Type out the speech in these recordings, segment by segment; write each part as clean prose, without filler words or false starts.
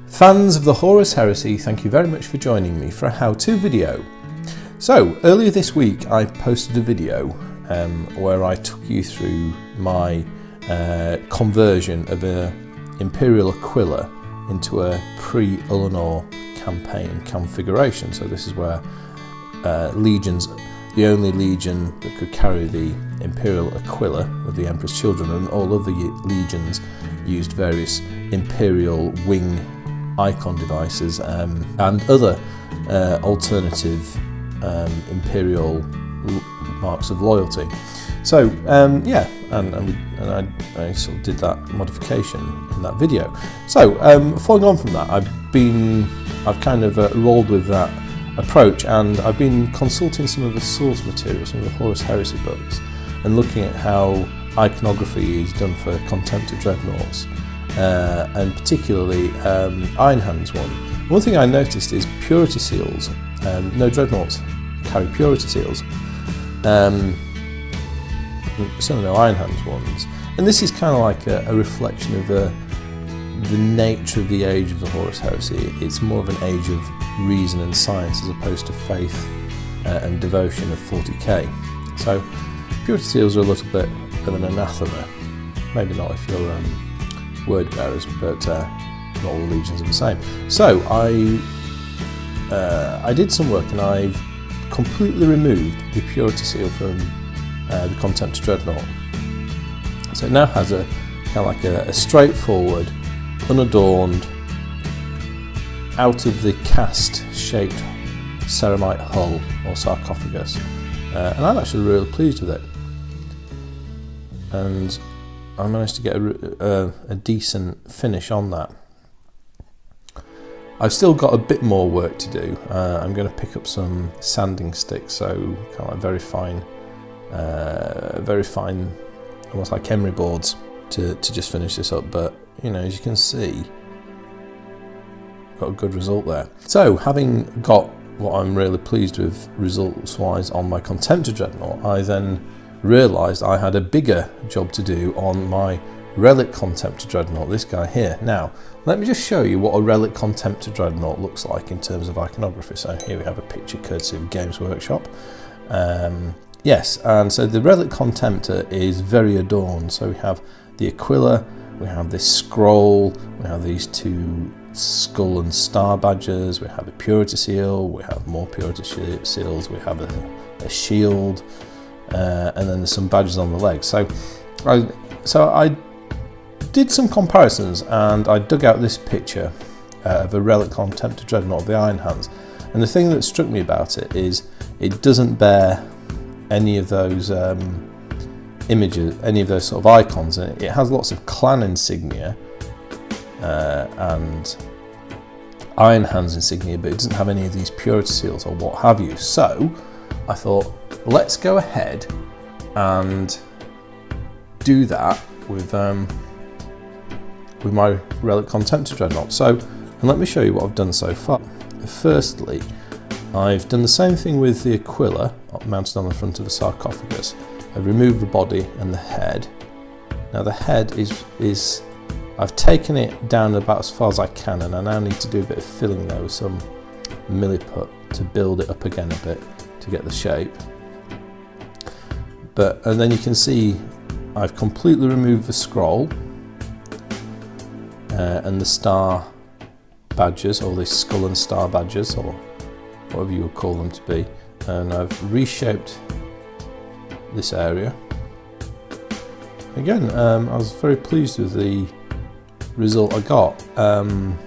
Fans of the Horus Heresy, thank you very much for joining me for a how-to video. So, earlier this week I posted a video where I took you through my conversion of an Imperial Aquila into a pre-Ullanor campaign configuration. So this is where legions, the only legion that could carry the Imperial Aquila with the Emperor's Children, and all other legions used various Imperial wing icon devices and other alternative Imperial marks of loyalty. So yeah, and I sort of did that modification in that video. So following on from that, I've kind of rolled with that approach, and I've been consulting some of the source material, some of the Horus Heresy books, and looking at how iconography is done for Contemptor Dreadnoughts, and particularly Iron Hands one. One thing I noticed is purity seals. No Dreadnoughts carry purity seals. Certainly no Iron Hands ones. And this is kind of like a reflection of the nature of the age of the Horus Heresy. It's more of an age of reason and science as opposed to faith and devotion of 40k. So purity seals are a little bit of an anathema. Maybe not if you're word bearers, but not all legions are the same. So I did some work, and I've completely removed the purity seal from the Contemptor Dreadnought. So it now has a kind of like a straightforward, unadorned, out of the cast shaped ceramite hull or sarcophagus, and I'm actually really pleased with it. And I managed to get a decent finish on that. I've still got a bit more work to do. I'm going to pick up some sanding sticks, so kind of like very fine, almost like emery boards, to just finish this up. But you know, as you can see, got a good result there. So having got what I'm really pleased with results-wise on my Contemptor Dreadnought, I then realised I had a bigger job to do on my Relic Contemptor Dreadnought, this guy here. Now, let me just show you what a Relic Contemptor Dreadnought looks like in terms of iconography. So here we have a picture courtesy of Games Workshop. Yes, and so the Relic Contemptor is very adorned. So we have the Aquila, we have this scroll, we have these two skull and star badges, we have a purity seal, we have more purity seals, we have a shield, and then there's some badges on the legs. So I did some comparisons, and I dug out this picture of a Relic Contemptor Dreadnought of the Iron Hands, and the thing that struck me about it is it doesn't bear any of those images, any of those sort of icons, and it has lots of clan insignia and Iron Hands insignia, but it doesn't have any of these purity seals or what have you. So I thought, let's go ahead and do that with my Relic Contemptor Dreadnought. So, and let me show you what I've done so far. Firstly, I've done the same thing with the Aquila mounted on the front of a sarcophagus. I've removed the body and the head. Now the head is I've taken it down about as far as I can, and I now need to do a bit of filling there with some milliput to build it up again a bit to get the shape. And then you can see I've completely removed the scroll and the star badges, or the skull and star badges, or whatever you would call them to be, and I've reshaped this area. Again, I was very pleased with the result I got, and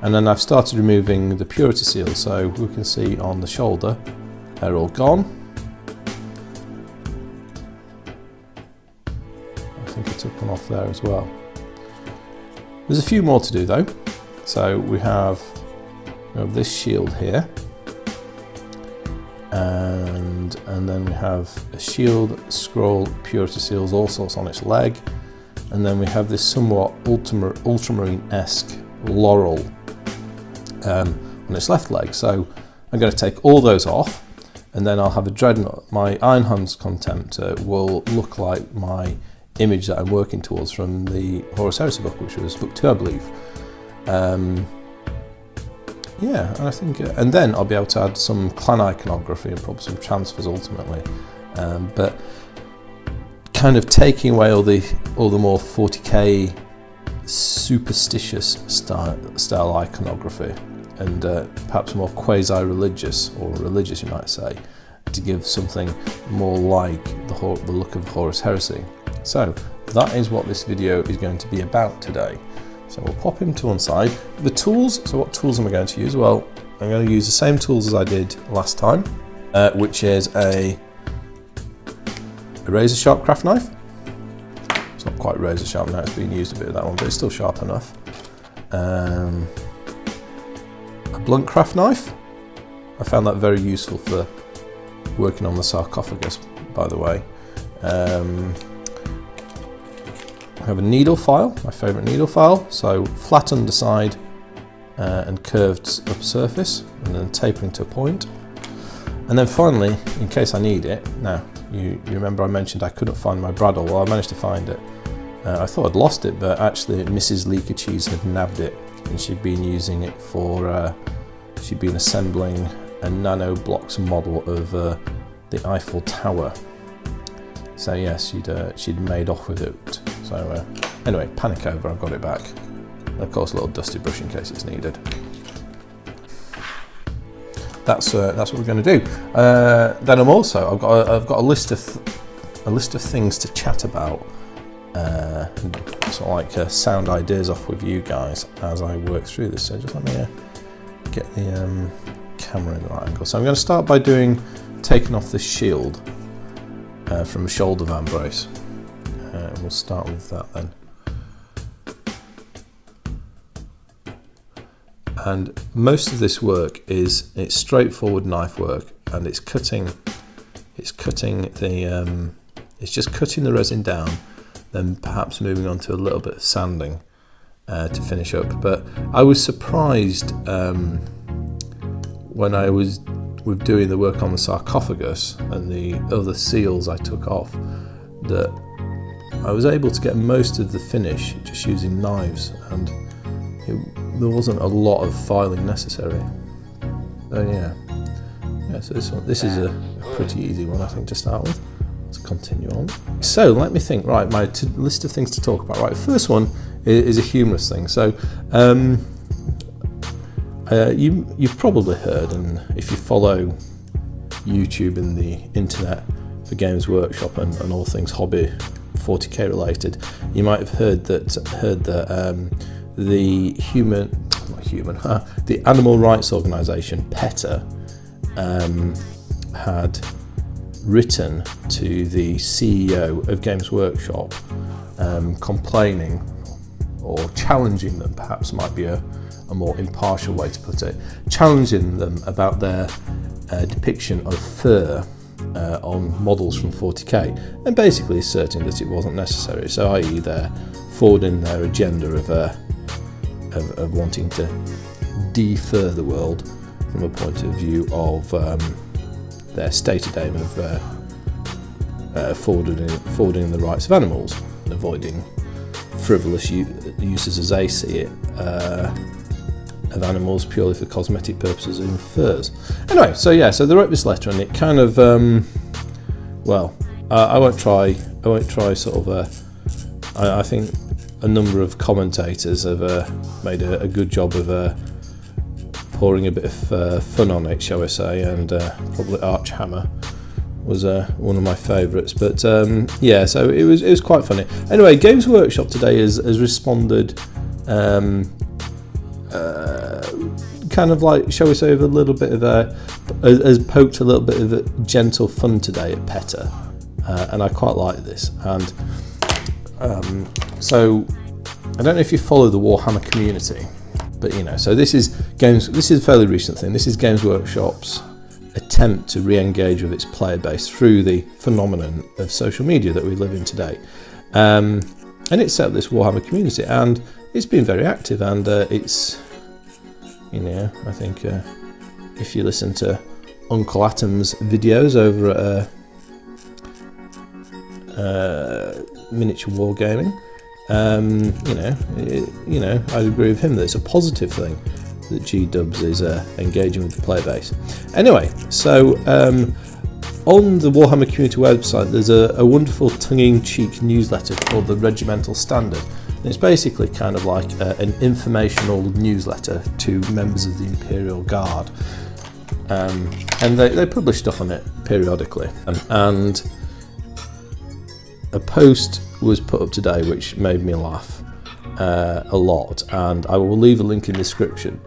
then I've started removing the purity seals, so we can see on the shoulder they're all gone. I think I took one off there as well. There's a few more to do though. So we have this shield here, and then we have a shield, scroll, purity seals, all sorts on its leg, and then we have this somewhat ultramarine-esque laurel on its left leg. So I'm going to take all those off, and then I'll have a Dreadnought. My Iron Hands Contemptor will look like my image that I'm working towards from the Horus Heresy book, which was book 2, I believe. Yeah, and I think, and then I'll be able to add some clan iconography and probably some transfers ultimately. But kind of taking away all the more 40k superstitious style iconography, and perhaps more quasi-religious, or religious you might say, to give something more like the look of Horus Heresy. So that is what this video is going to be about today. So we'll pop him to one side. The tools, so what tools am I going to use? Well, I'm going to use the same tools as I did last time, which is a razor sharp craft knife. It's not quite razor sharp now, it's been used a bit of that one, but it's still sharp enough. A blunt craft knife. I found that very useful for working on the sarcophagus, by the way. I have a needle file, my favourite needle file, so flat underside and curved upper surface, and then tapering to a point. And then finally, in case I need it, now you remember I mentioned I couldn't find my bradawl. Well, I managed to find it. I thought I'd lost it, but actually Mrs. Leakycheese had nabbed it, and she'd been using it for, she'd been assembling a nano blocks model of the Eiffel Tower. So yes, she'd made off with it. So anyway, panic over, I've got it back. And of course, a little dusty brush in case it's needed. That's what we're going to do. Then I've got a list of things to chat about, sort of like sound ideas off with you guys as I work through this. So just let me get the camera in the right angle. So I'm going to start by taking off this shield from a shoulder van brace. We'll start with that then. And most of this work it's straightforward knife work, and it's just cutting the resin down, then perhaps moving on to a little bit of sanding to finish up. But I was surprised when I was doing the work on the sarcophagus and the other seals I took off, that I was able to get most of the finish just using knives, and there wasn't a lot of filing necessary. So yeah, so this is a pretty easy one, I think, to start with. Let's continue on. So let me think. Right, my list of things to talk about. Right, the first one is a humorous thing. So you've probably heard, and if you follow YouTube and the internet for Games Workshop and all things hobby 40k related, you might have heard that the animal rights organisation PETA had written to the CEO of Games Workshop complaining, or challenging them, perhaps might be a more impartial way to put it, challenging them about their depiction of fur on models from 40k, and basically asserting that it wasn't necessary. So i.e. they're forwarding their agenda of wanting to de-fur the world from a point of view of their stated aim of forwarding the rights of animals, and avoiding frivolous uses, as they see it, of animals purely for cosmetic purposes in furs. Anyway, so they wrote this letter, and it kind of, I won't try sort of I think a number of commentators have made a good job of pouring a bit of fun on it, shall we say, and probably Archhammer was one of my favourites. But so it was quite funny. Anyway, Games Workshop today has responded, kind of like, shall we say, with a little bit of has poked a little bit of a gentle fun today at PETA, and I quite like this. And so I don't know if you follow the Warhammer community, but so this is a fairly recent thing. This is Games Workshop's attempt to re-engage with its player base through the phenomenon of social media that we live in today. And it's set up this Warhammer community, and it's been very active, and it's, I think if you listen to Uncle Atom's videos over at Miniature Wargaming, you know, I'd agree with him that it's a positive thing that G-Dubs is engaging with the player base. Anyway, so on the Warhammer community website, there's a wonderful tongue-in-cheek newsletter called the Regimental Standard. And it's basically kind of like an informational newsletter to members of the Imperial Guard. And they publish stuff on it periodically. And a post was put up today which made me laugh a lot, and I will leave a link in the description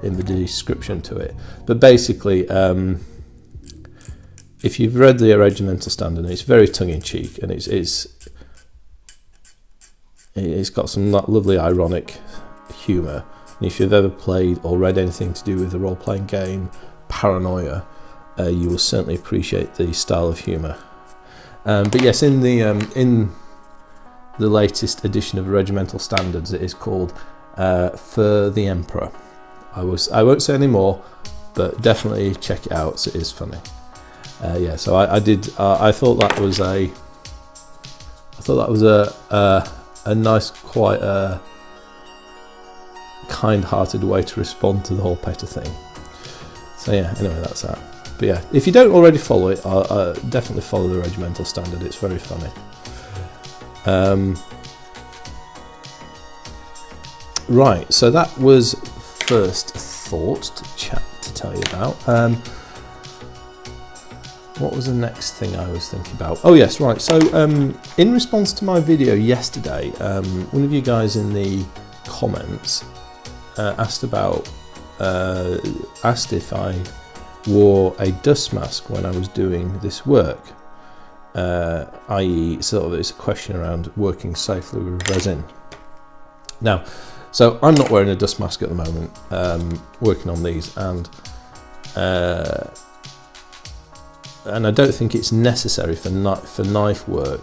to it. But basically, if you've read the Regimental Standard, it's very tongue-in-cheek, and it's got some lovely ironic humour. And if you've ever played or read anything to do with the role-playing game Paranoia, you will certainly appreciate the style of humour. But yes, in the latest edition of Regimental Standards, it is called For the Emperor. I won't say any more, but definitely check it out. It is funny. Yeah, so I thought that was a nice, quite kind-hearted way to respond to the whole PETA thing. So yeah, anyway, that's that. But yeah, if you don't already follow it, definitely follow the Regimental Standard. It's very funny. Right, so that was first thought to tell you about. What was the next thing I was thinking about? Oh yes, right. So in response to my video yesterday, one of you guys in the comments asked if I wore a dust mask when I was doing this work, i.e. sort of it's a question around working safely with resin. Now, so I'm not wearing a dust mask at the moment, working on these, and I don't think it's necessary for knife work.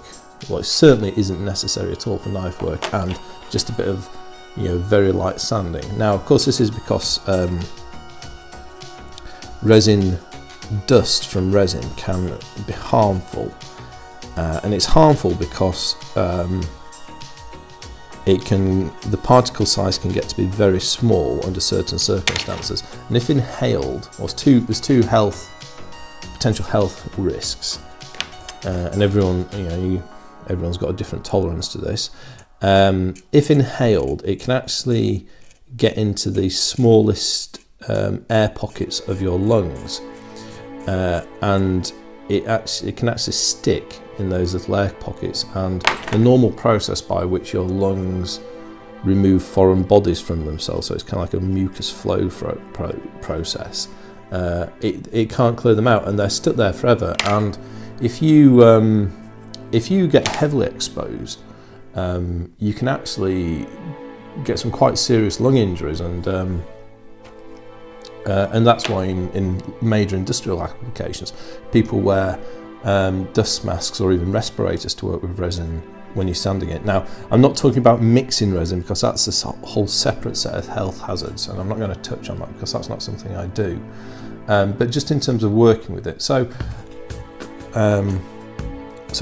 Well, it certainly isn't necessary at all for knife work, and just a bit of, you know, very light sanding. Now, of course, this is because resin dust from resin can be harmful, and it's harmful because the particle size can get to be very small under certain circumstances, and if inhaled, there's two potential health risks, and everyone's got a different tolerance to this. If inhaled, it can actually get into the smallest air pockets of your lungs, and it can actually stick in those little air pockets, and the normal process by which your lungs remove foreign bodies from themselves, so it's kind of like a mucus flow process, it can't clear them out, and they're stuck there forever. And if you get heavily exposed, you can actually get some quite serious lung injuries, and that's why in major industrial applications people wear dust masks or even respirators to work with resin when you're sanding it. Now, I'm not talking about mixing resin, because that's a whole separate set of health hazards, and I'm not going to touch on that because that's not something I do. But just in terms of working with it, so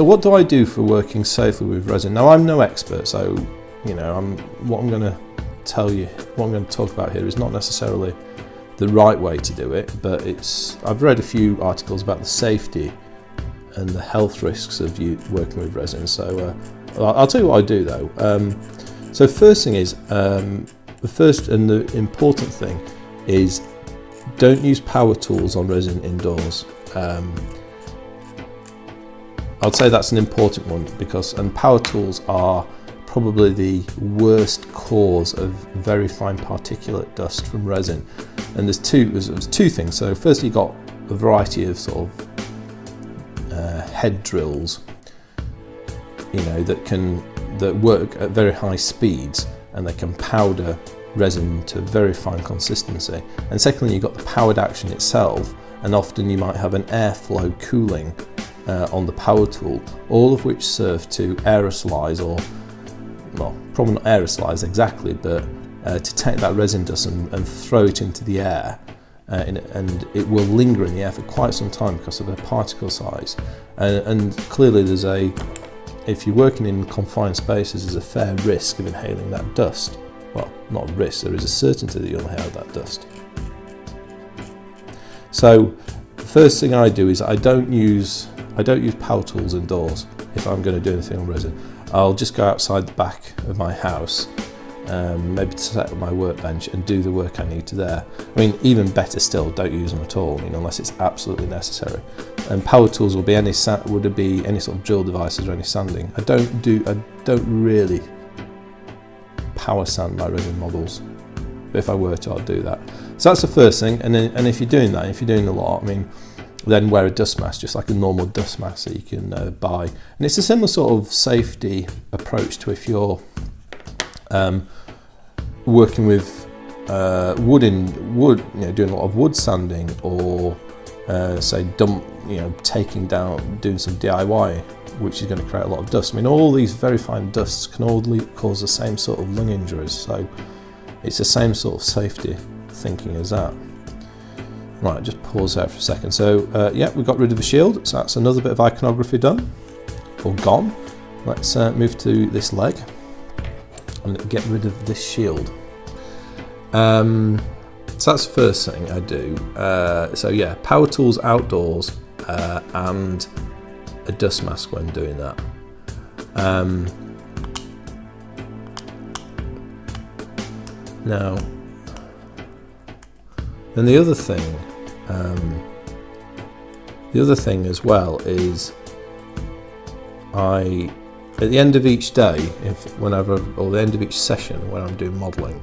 what do I do for working safely with resin? Now, I'm no expert, so what I'm going to talk about here is not necessarily the right way to do it, but I've read a few articles about the safety and the health risks of you working with resin. So I'll tell you what I do though. So first thing is, the first and the important thing is, don't use power tools on resin indoors. I'd say that's an important one, because power tools are probably the worst cause of very fine particulate dust from resin. And there's two things. So firstly, you've got a variety of sort of head drills, that work at very high speeds, and they can powder resin to very fine consistency. And secondly, you've got the powered action itself, and often you might have an airflow cooling on the power tool, all of which serve to aerosolize, or well, probably not aerosolize exactly, but to take that resin dust and throw it into the air, and it will linger in the air for quite some time because of the particle size. And clearly if you're working in confined spaces, there's a fair risk of inhaling that dust. Well, not a risk, there is a certainty that you'll inhale that dust. So the first thing I do is I don't use power tools indoors if I'm going to do anything on resin. I'll just go outside the back of my house, maybe to set up my workbench and do the work I need to there. I mean, even better still, don't use them at all. I mean, unless it's absolutely necessary. And power tools would be any sort of drill devices or any sanding. I don't really power sand my resin models. But if I were to, I'd do that. So that's the first thing. And if you're doing that, if you're doing a lot, I mean, then wear a dust mask, just like a normal dust mask that you can buy. And it's a similar sort of safety approach to if you're working with wood, doing a lot of wood sanding, or say taking down, doing some DIY, which is going to create a lot of dust. I mean, all these very fine dusts can all cause the same sort of lung injuries, so it's the same sort of safety thinking as that. Right, just pause there for a second. So yeah, we got rid of the shield, so that's another bit of iconography done, or gone. Let's move to this leg and get rid of this shield. So that's the first thing I do. So yeah, power tools outdoors and a dust mask when doing that. Now, and the other thing as well is at the end of each day, or the end of each session when I'm doing modelling,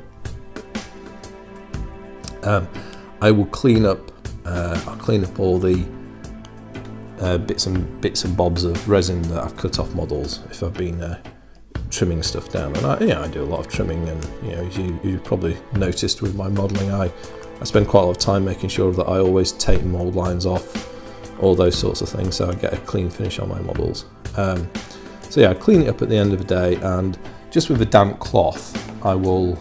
I will clean up. I'll clean up all the bits and bobs of resin that I've cut off models if I've been trimming stuff down. And I do a lot of trimming, and as you probably noticed with my modelling, I spend quite a lot of time making sure that I always take mould lines off, all those sorts of things, so I get a clean finish on my models. So yeah, I clean it up at the end of the day, and just with a damp cloth, I will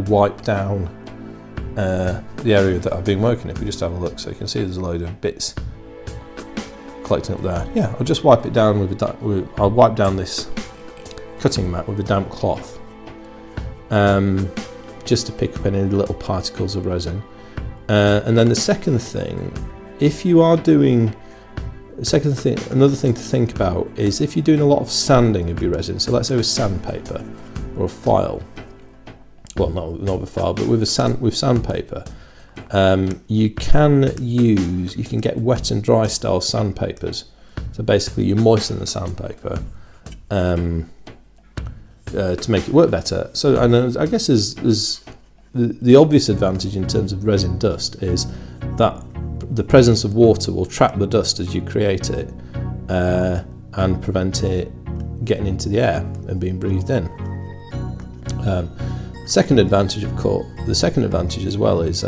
wipe down the area that I've been working. If we just have a look, so you can see there's a load of bits collecting up there. Yeah, I'll just wipe it down I'll wipe down this cutting mat with a damp cloth, just to pick up any little particles of resin. And then the second thing, another thing to think about is if you're doing a lot of sanding of your resin. So let's say with sandpaper or a file. Well, not with a file, but with sandpaper, you can get wet and dry style sandpapers. So basically, you moisten the sandpaper to make it work better. So, and I guess is the obvious advantage in terms of resin dust is that the presence of water will trap the dust as you create it and prevent it getting into the air and being breathed in. Second advantage as well is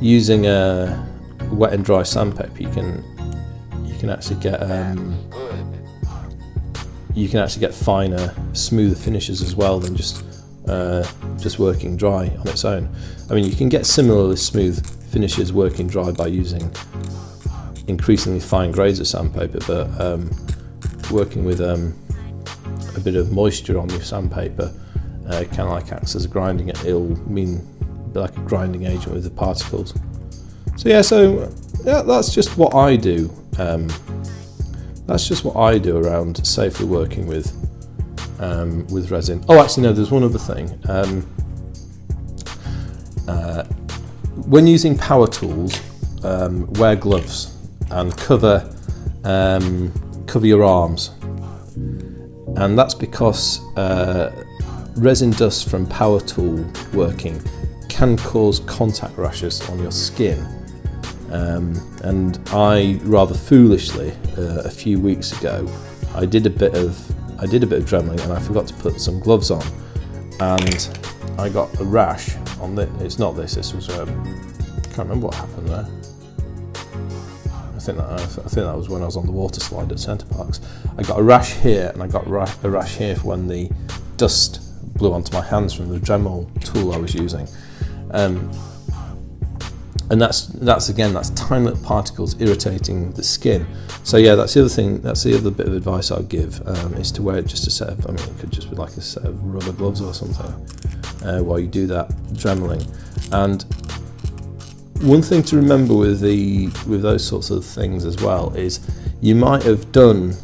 using a wet and dry sandpaper. You can actually get finer, smoother finishes as well than just working dry on its own. I mean, you can get similarly smooth finishes working dry by using increasingly fine grades of sandpaper, but working with a bit of moisture on your sandpaper kind of like acts as a grinding. It'll mean like a grinding agent with the particles. So yeah, that's just what I do. That's just what I do around safely working with resin. Oh, actually no, there's one other thing. When using power tools, wear gloves and cover your arms, and that's because resin dust from power tool working can cause contact rashes on your skin. And I rather foolishly a few weeks ago I did a bit of dremeling and I forgot to put some gloves on, and I got a rash on this. It's not this. This was I can't remember what happened there. I think that was when I was on the water slide at Centre Parks. I got a rash here, and I got a rash here for when the dust blew onto my hands from the Dremel tool I was using. and that's again, that's tiny little particles irritating the skin. So yeah, that's the other thing. That's the other bit of advice I'd give, is to wear just a set of, I mean, it could just be like a set of rubber gloves or something while you do that dremeling. And one thing to remember with those sorts of things as well is you might have done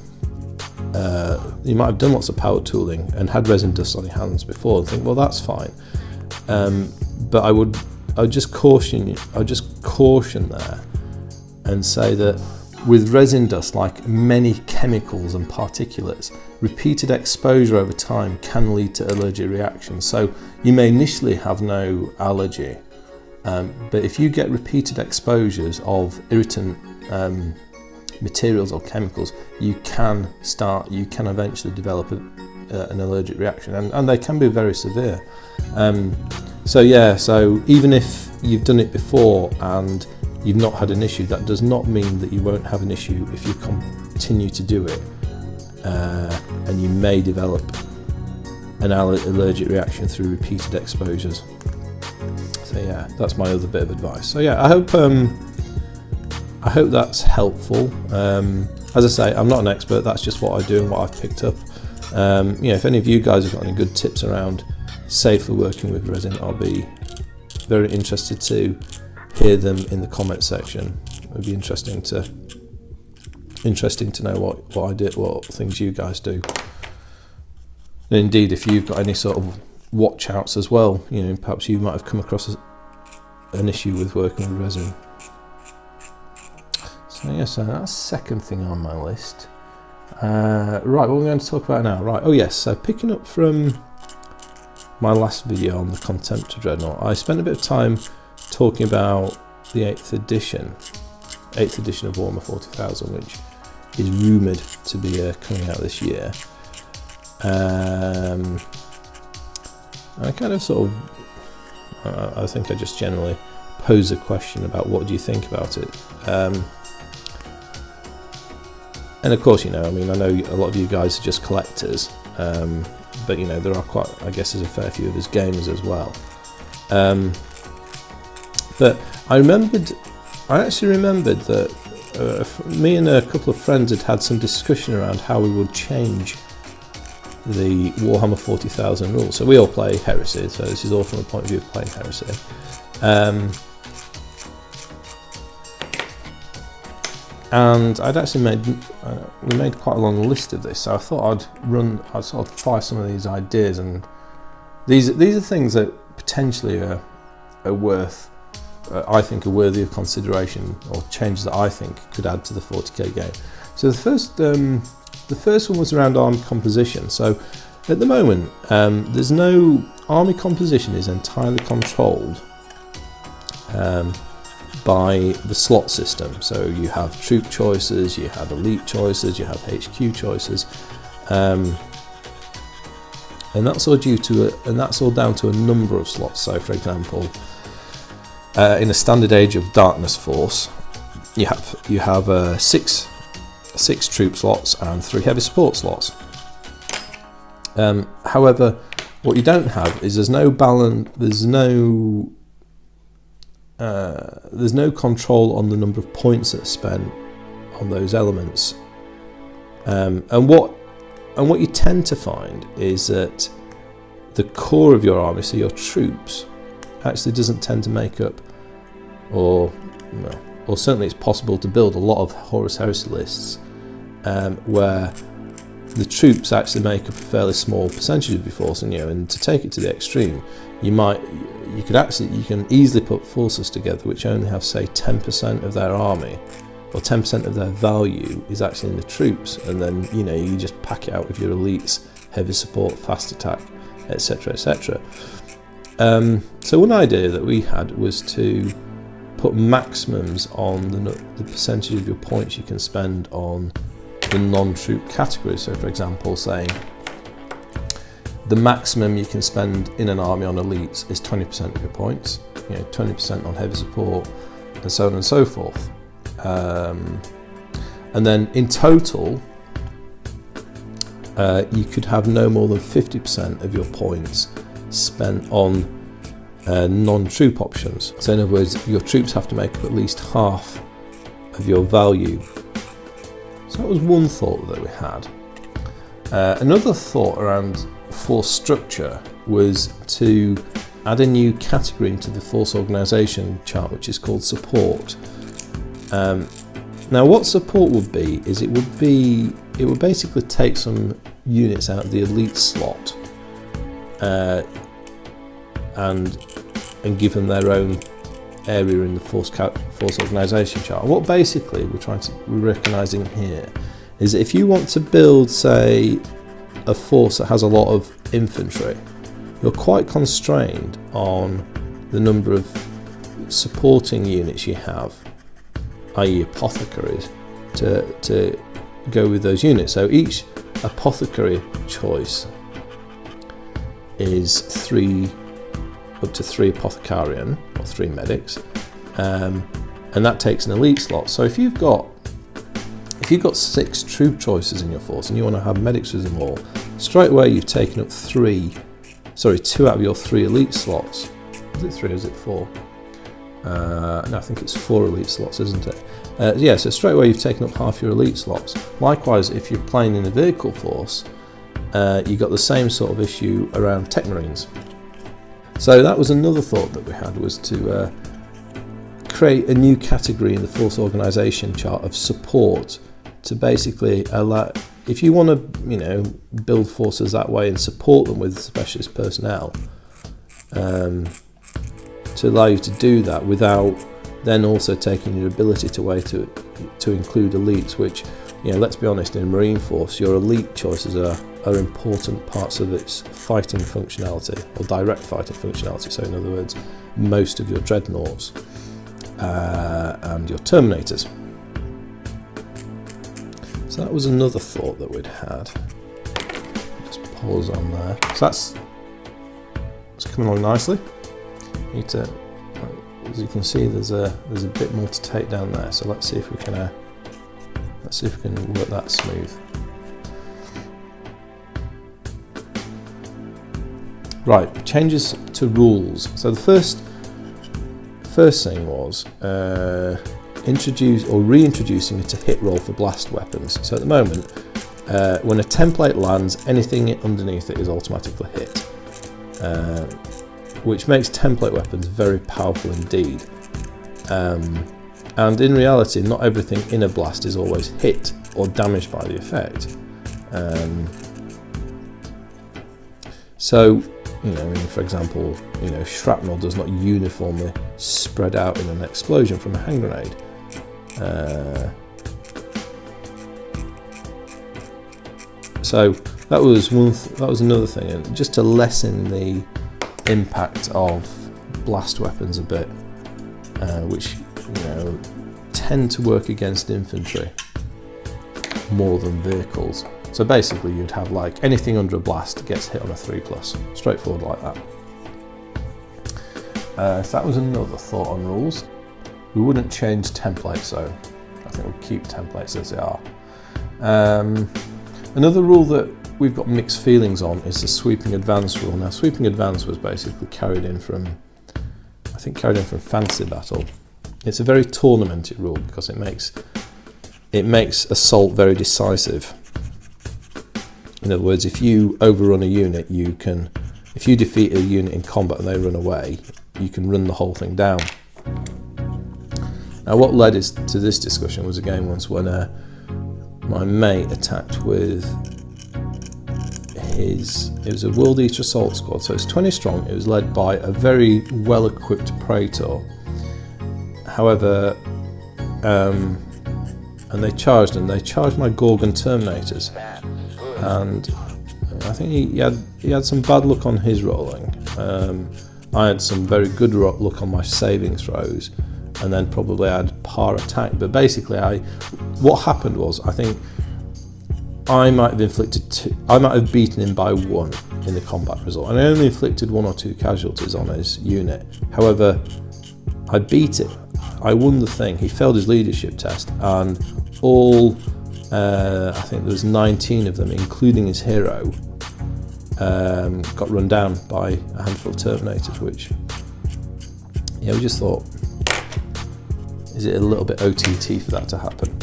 lots of power tooling and had resin dust on your hands before and think, well, that's fine. But I would just caution there and say that with resin dust, like many chemicals and particulates, repeated exposure over time can lead to allergic reactions. So you may initially have no allergy, but if you get repeated exposures of irritant materials or chemicals, you can eventually develop an allergic reaction, and they can be very severe. So yeah, so even if you've done it before and you've not had an issue, that does not mean that you won't have an issue if you continue to do it, and you may develop an allergic reaction through repeated exposures. So yeah, that's my other bit of advice. So yeah, I hope that's helpful. As I say, I'm not an expert, that's just what I do and what I've picked up. If any of you guys have got any good tips around safely working with resin, I'll be very interested to hear them in the comment section. It would be interesting to know what I did, what things you guys do. And indeed, if you've got any sort of watch outs as well, perhaps you might have come across an issue with working with resin. So yeah, so that's the second thing on my list. Right, what we're going to talk about now. Right, oh yes, so picking up from my last video on the Contemptor Dreadnought, I spent a bit of time talking about the 8th edition of Warhammer 40,000, which is rumoured to be coming out this year. I kind of sort of, I think I just generally pose a question about what do you think about it. And of course, I know a lot of you guys are just collectors, but there are quite, I guess there's a fair few of us gamers as well. But I actually remembered that me and a couple of friends had some discussion around how we would change the Warhammer 40,000 rules. So we all play Heresy, so this is all from the point of view of playing Heresy. And I'd actually we made quite a long list of this, so I thought I'd sort of fire some of these ideas, and these are things that potentially are worth, I think are worthy of consideration, or changes that I think could add to the 40k game. So the first one was around army composition. So at the moment, there's no army composition is entirely controlled by the slot system. So you have troop choices, you have elite choices, you have HQ choices, and that's all down to a number of slots. So for example, in a standard Age of Darkness force, you have six troop slots and 3 heavy support slots. However, what you don't have is there's no control on the number of points that are spent on those elements, and what you tend to find is that the core of your army, so your troops, actually doesn't tend to make up, or certainly it's possible to build a lot of Horus Heresy lists where the troops actually make up a fairly small percentage of your force, and to take it to the extreme, you can easily put forces together which only have, say, 10% of their army, or 10% of their value is actually in the troops, and then you just pack it out with your elites, heavy support, fast attack, etc, etc. So one idea that we had was to put maximums on the percentage of your points you can spend on the non-troop categories. So for example, saying the maximum you can spend in an army on elites is 20% of your points, 20% on heavy support, and so on and so forth. And then in total, you could have no more than 50% of your points spent on non-troop options. So in other words, your troops have to make up at least half of your value. So that was one thought that we had. Another thought around force structure was to add a new category into the force organisation chart, which is called support. Now what support would be is it would basically take some units out of the elite slot and give them their own area in the force organisation chart. And what basically we're recognising here is that if you want to build, say, a force that has a lot of infantry, you're quite constrained on the number of supporting units you have, i.e. apothecaries, to go with those units. So each apothecary choice is up to 3 apothecarian or 3 medics, and that takes an elite slot. So if you've got 6 troop choices in your force and you want to have medics with them all, straight away you've taken up 2 out of your 3 elite slots. Is it 3 or is it 4? No, I think it's 4 elite slots, isn't it? Yeah, so straight away you've taken up half your elite slots. Likewise, if you're playing in a vehicle force, you've got the same sort of issue around tech marines. So that was another thought that we had, was to create a new category in the force organisation chart of support, to basically allow, if you want to, build forces that way and support them with specialist personnel, to allow you to do that without then also taking your ability to include elites, which, let's be honest, in a marine force, your elite choices are important parts of its fighting functionality, or direct fighting functionality. So in other words, most of your Dreadnoughts and your Terminators. So that was another thought that we'd had. Just pause on there. So it's coming along nicely. As you can see, there's a bit more to take down there. So let's see if we can work that smooth. Right, changes to rules. So the first thing was reintroducing a hit roll for blast weapons. So at the moment, when a template lands, anything underneath it is automatically hit, which makes template weapons very powerful indeed. And in reality, not everything in a blast is always hit or damaged by the effect. So, for example, shrapnel does not uniformly spread out in an explosion from a hand grenade. So that was another thing, and just to lessen the impact of blast weapons a bit, which tend to work against infantry more than vehicles. So basically you'd have like anything under a blast gets hit on a 3+, straightforward like that. So that was another thought on rules. We wouldn't change templates, so I think we'll keep templates as they are. Another rule that we've got mixed feelings on is the sweeping advance rule. Now, sweeping advance was basically carried in from Fantasy Battle. It's a very tournamented rule because it makes assault very decisive. In other words, if you overrun a unit, if you defeat a unit in combat and they run away, you can run the whole thing down. Now, what led us to this discussion was a game once when my mate attacked with it was a World Eater Assault Squad, so it's 20 strong. It was led by a very well-equipped Praetor. However, and they charged my Gorgon Terminators, and I think he had some bad luck on his rolling. I had some very good luck on my saving throws, and then probably I had par attack. But basically, what happened was, I think I might have beaten him by 1 in the combat result, and I only inflicted 1 or 2 casualties on his unit. However, I beat it. I won the thing. He failed his leadership test, and all I think there was 19 of them, including his hero, got run down by a handful of Terminators, which yeah, we just thought, is it a little bit OTT for that to happen?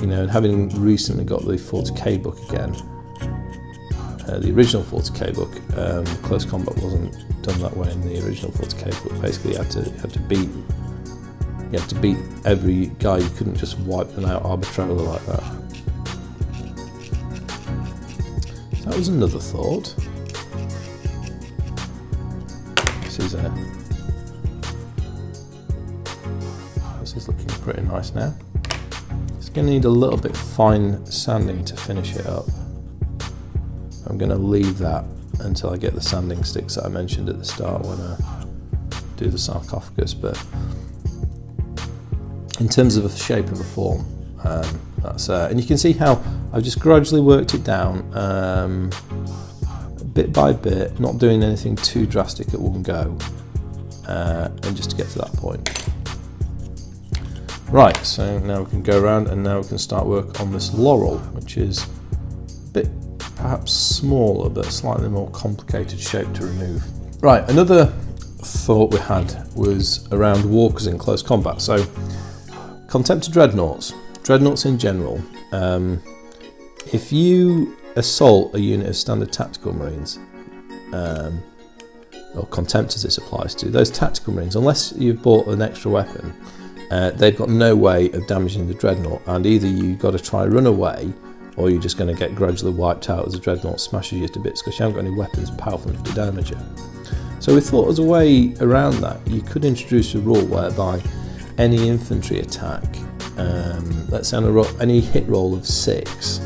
You know, and having recently got the 40k book again, the original 40k book, close combat wasn't done that way in the original 40k book. Basically, you had to beat every guy. You couldn't just wipe them out arbitrarily like that. That was another thought. This is looking pretty nice now. It's going to need a little bit fine sanding to finish it up. I'm going to leave that until I get the sanding sticks that I mentioned at the start when I do the sarcophagus. But in terms of the shape of the form, that's and you can see how I've just gradually worked it down, bit by bit, not doing anything too drastic at one go, and just to get to that point. Right, so now we can go around and now we can start work on this laurel, which is a bit perhaps smaller but slightly more complicated shape to remove. Right, another thought we had was around walkers in close combat. So Contemptor Dreadnoughts in general, if you assault a unit of standard tactical marines, or Contemptors this applies to, those tactical marines, unless you've bought an extra weapon, they've got no way of damaging the Dreadnought, and either you've got to try run away or you're just going to get gradually wiped out as the Dreadnought smashes you to bits because you haven't got any weapons powerful enough to damage it. So we thought as a way around that, you could introduce a rule whereby any infantry attack, let's say on any hit roll of 6,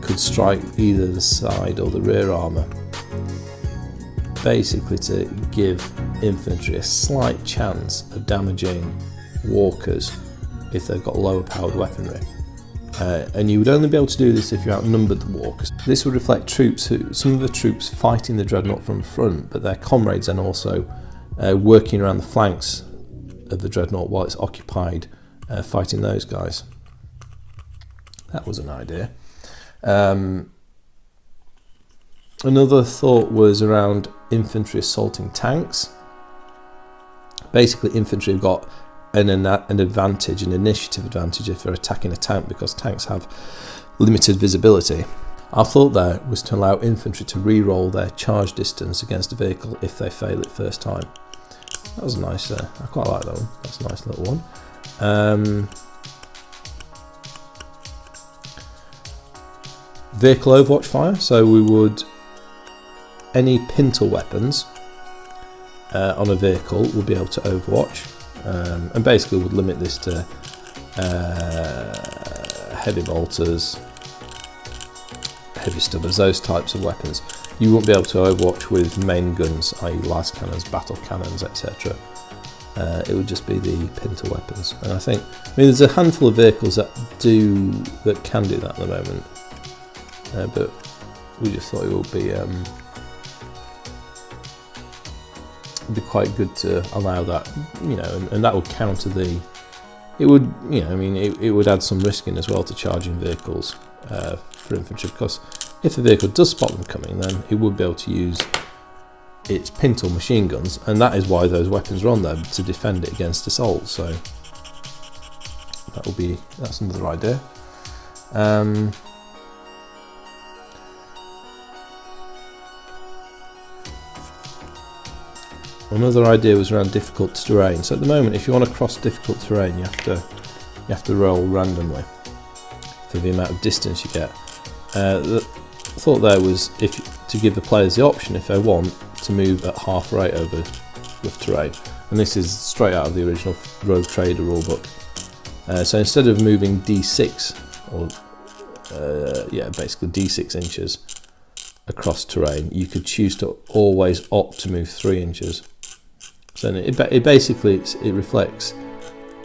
could strike either the side or the rear armour, basically to give infantry a slight chance of damaging walkers if they've got lower powered weaponry. And you would only be able to do this if you outnumbered the walkers. This would reflect some of the troops fighting the Dreadnought from the front, but their comrades then also working around the flanks of the Dreadnought while it's occupied fighting those guys. That was an idea. Another thought was around infantry assaulting tanks. Basically, infantry have got an advantage, an initiative advantage if they're attacking a tank because tanks have limited visibility. Our thought there was to allow infantry to re-roll their charge distance against a vehicle if they fail it first time. That was nice. I quite like that one. That's a nice little one. Vehicle overwatch fire. So we would, any pintle weapons on a vehicle would be able to overwatch, and basically would limit this to heavy bolters, heavy stubbers, those types of weapons. You won't be able to overwatch with main guns, i.e. las cannons, battle cannons, etc. It would just be the pintle weapons, and I mean there's a handful of vehicles that can do that at the moment, but we just thought it would be quite good to allow that, and that would counter it would add some risk in as well to charging vehicles for infantry, because if the vehicle does spot them coming, then it would be able to use its pintle machine guns, and that is why those weapons are on there, to defend it against assault. So that's another idea. Another idea was around difficult terrain. So at the moment, if you want to cross difficult terrain, you have to roll randomly for the amount of distance you get. The thought there was to give the players the option, if they want, to move at half rate over rough terrain. And this is straight out of the original Rogue Trader rulebook. So instead of moving D6, basically D6 inches across terrain, you could choose to always opt to move 3 inches. So it reflects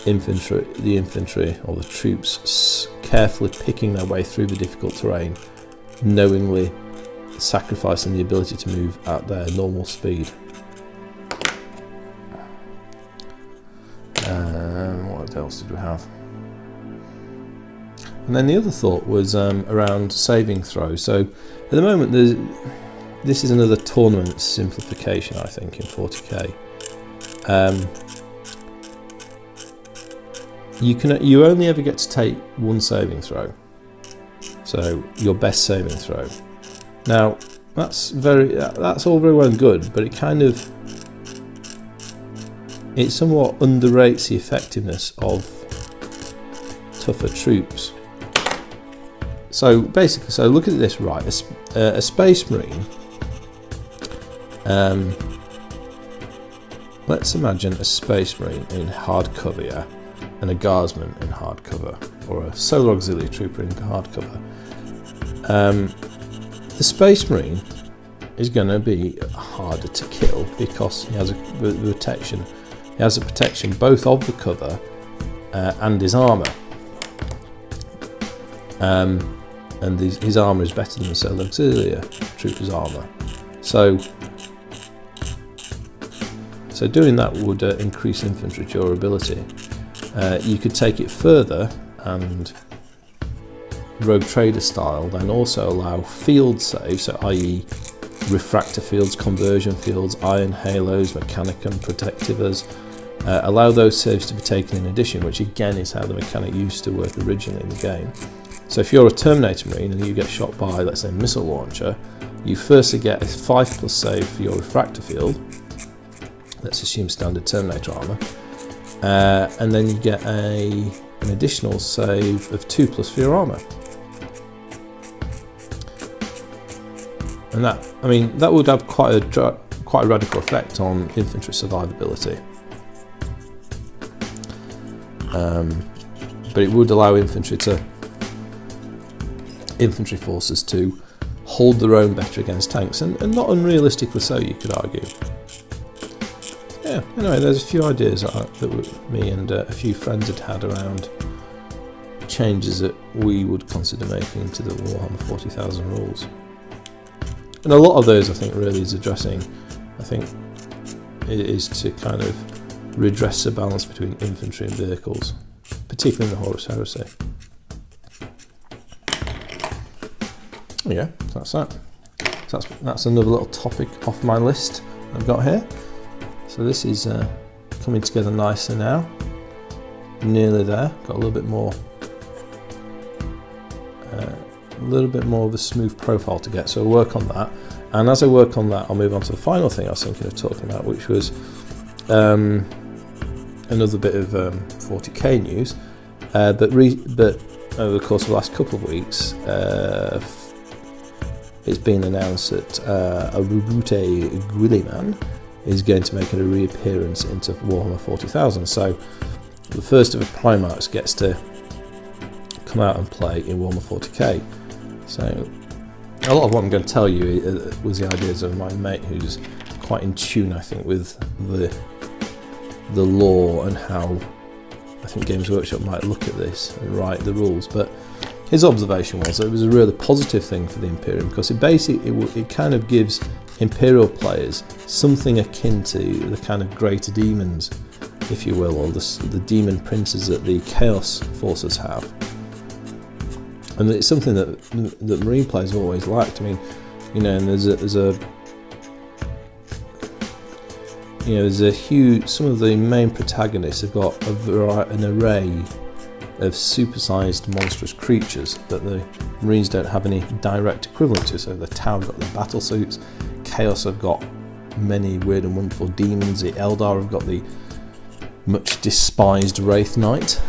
the infantry or the troops carefully picking their way through the difficult terrain, knowingly sacrificing the ability to move at their normal speed. What else did we have? And then the other thought was around saving throws. So at the moment, this is another tournament simplification, I think, in 40k. You only ever get to take one saving throw, so your best saving throw. Now that's all very well and good, but it somewhat underrates the effectiveness of tougher troops. So basically, look at this, right? A Space Marine. Let's imagine a Space Marine in hardcover, yeah, and a Guardsman in hardcover, or a Solar Auxiliary Trooper in hardcover. The Space Marine is going to be harder to kill because he has a protection. He has a protection both of the cover and his armour. And his armour is better than the Solar Auxiliary Trooper's armour. So doing that would increase infantry durability. You could take it further and Rogue Trader style, then also allow field saves, so i.e. refractor fields, conversion fields, iron halos, mechanicum, protectivers. Allow those saves to be taken in addition, which again is how the mechanic used to work originally in the game. So if you're a Terminator Marine and you get shot by, let's say, a missile launcher, you firstly get a 5+ save for your refractor field. Let's assume standard Terminator armour. And then you get an additional save of 2+ for your armour. And that would have quite a radical effect on infantry survivability. But it would allow infantry forces to hold their own better against tanks, and not unrealistically so, you could argue. Yeah, anyway, there's a few ideas that me and a few friends had around changes that we would consider making to the Warhammer 40,000 rules. And a lot of those, I think, really is addressing, it is to kind of redress the balance between infantry and vehicles, particularly in the Horus Heresy. Yeah, that's that. So that's another little topic off my list I've got here. So this is coming together nicely now. Nearly there. Got a little bit more of a smooth profile to get. So I'll work on that. And as I work on that, I'll move on to the final thing I was thinking of talking about, which was another bit of 40k news. But over the course of the last couple of weeks, it's been announced that a Relic is going to make a reappearance into Warhammer 40,000. So the first of the Primarchs gets to come out and play in Warhammer 40k. So a lot of what I'm going to tell you was the ideas of my mate, who's quite in tune, I think, with the lore and how I think Games Workshop might look at this and write the rules. But his observation was that it was a really positive thing for the Imperium, because it kind of gives Imperial players something akin to the kind of greater demons, if you will, or the demon princes that the Chaos forces have. And it's something that Marine players have always liked. I mean, and there's a huge. Some of the main protagonists have got an array of supersized monstrous creatures that the Marines don't have any direct equivalent to. So the Tau have got the battle suits, Chaos have got many weird and wonderful demons, the Eldar have got the much despised Wraith Knight,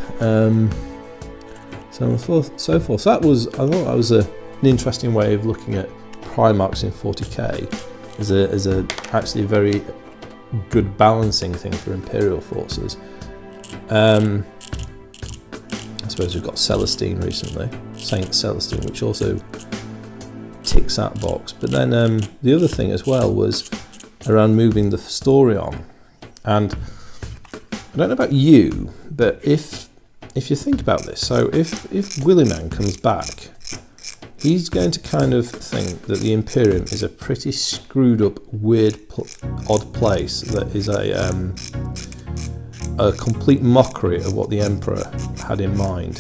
so on so forth. So I thought that was an interesting way of looking at Primarchs in 40k as actually a very good balancing thing for Imperial forces. I suppose we've got Celestine recently, Saint Celestine, which also ticks that box. But then the other thing as well was around moving the story on. And I don't know about you, but if you think about this, so if Willyman comes back, he's going to kind of think that the Imperium is a pretty screwed up, weird, odd place that is a complete mockery of what the Emperor had in mind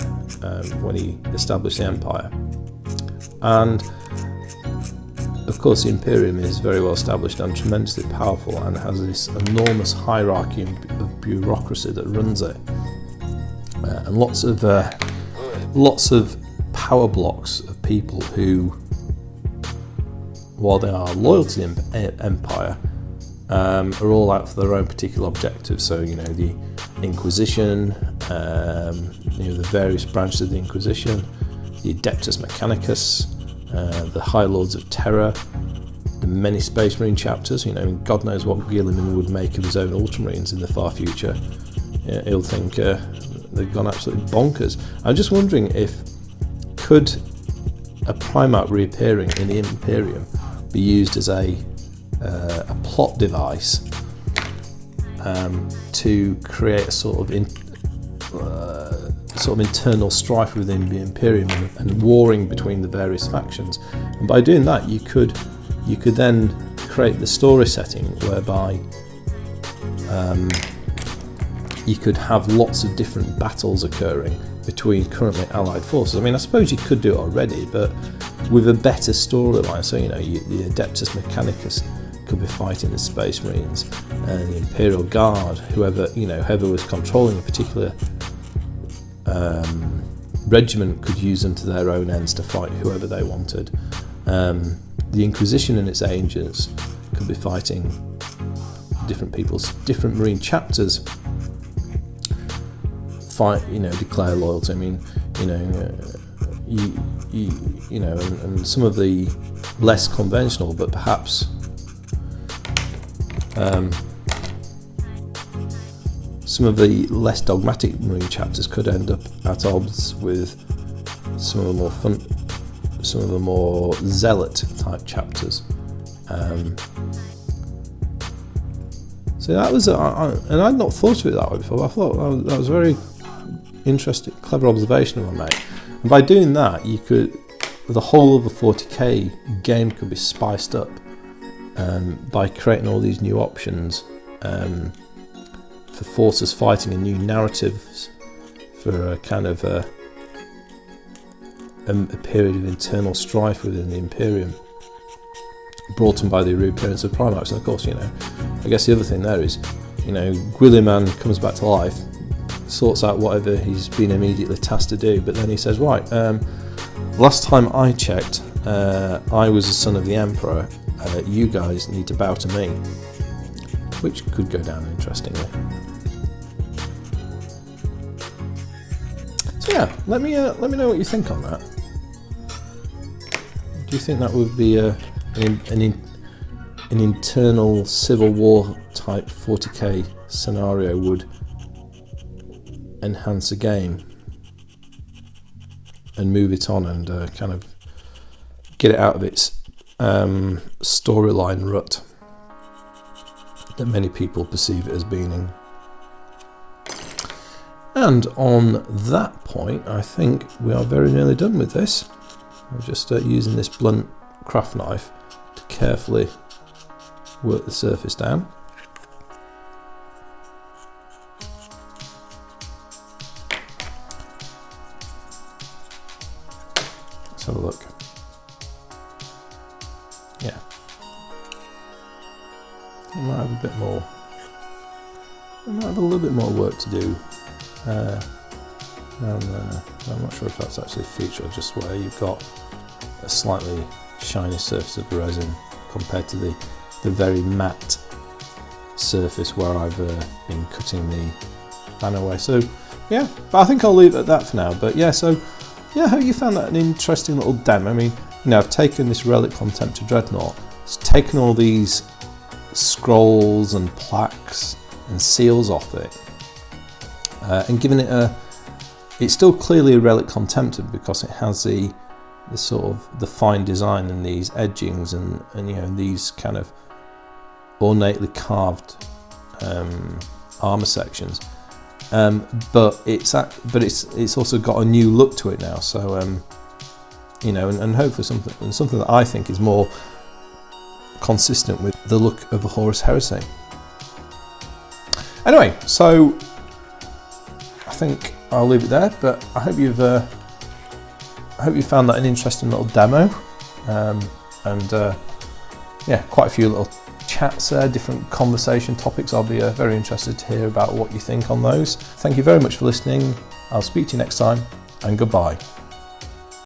when he established the Empire. And of course the Imperium is very well established and tremendously powerful and has this enormous hierarchy of bureaucracy that runs it, and lots of power blocks of people who, while they are loyal to the Empire, are all out for their own particular objectives. So, you know, the Inquisition, the various branches of the Inquisition, the Adeptus Mechanicus, the High Lords of Terror, the many Space Marine chapters. You know, God knows what Guilliman would make of his own Ultramarines in the far future. He'll think they've gone absolutely bonkers. I'm just wondering could a Primarch reappearing in the Imperium be used as a plot device to create a sort of internal strife within the Imperium and warring between the various factions. And by doing that, you could then create the story setting whereby you could have lots of different battles occurring between currently allied forces. I mean, I suppose you could do it already, but with a better storyline. So, you know, the Adeptus Mechanicus could be fighting the Space Marines, and the Imperial Guard, whoever was controlling a particular regiment, could use them to their own ends to fight whoever they wanted. The Inquisition and its agents could be fighting different different Marine chapters. Declare loyalty. I mean, and some of the less conventional, but perhaps some of the less dogmatic Marine chapters could end up at odds with some of the more zealot type chapters. So that was, and I'd not thought of it that way before. But I thought that was a very interesting, clever observation I made. And by doing that, the whole of the 40k game could be spiced up by creating all these new options for forces fighting, and new narratives for a kind of a period of internal strife within the Imperium, brought on by the reappearance of Primarchs. And of course, I guess the other thing there is, Guilliman comes back to life, sorts out whatever he's been immediately tasked to do, but then he says, right, last time I checked, I was the son of the Emperor, you guys need to bow to me, which could go down interestingly. So yeah, let me know what you think on that. Do you think that would be an internal civil war type 40k scenario would enhance a game and move it on and kind of get it out of its storyline rut that many people perceive it as being in? And on that point, I think we are very nearly done with this. I'm just using this blunt craft knife to carefully work the surface down. Let's have a look. Yeah. I might have a bit more. I might have a little bit more work to do. I'm not sure if that's actually a feature or just where you've got a slightly shiny surface of resin compared to the very matte surface where I've been cutting the banner away. So yeah, but I think I'll leave it at that for now. But yeah, so yeah, I hope you found that an interesting little demo. I mean, I've taken this Relic Contemptor Dreadnought, it's taken all these scrolls and plaques and seals off it, and given it it's still clearly a Relic Contemptor because it has the sort of the fine design and these edgings and these kind of ornately carved armor sections, but it's also got a new look to it now. So and hopefully something that I think is more consistent with the look of the Horus Heresy. Anyway, so I think I'll leave it there, but I hope you found that an interesting little demo, and yeah, quite a few little chats there, different conversation topics. I'll be very interested to hear about what you think on those. Thank you very much for listening. I'll speak to you next time, and goodbye.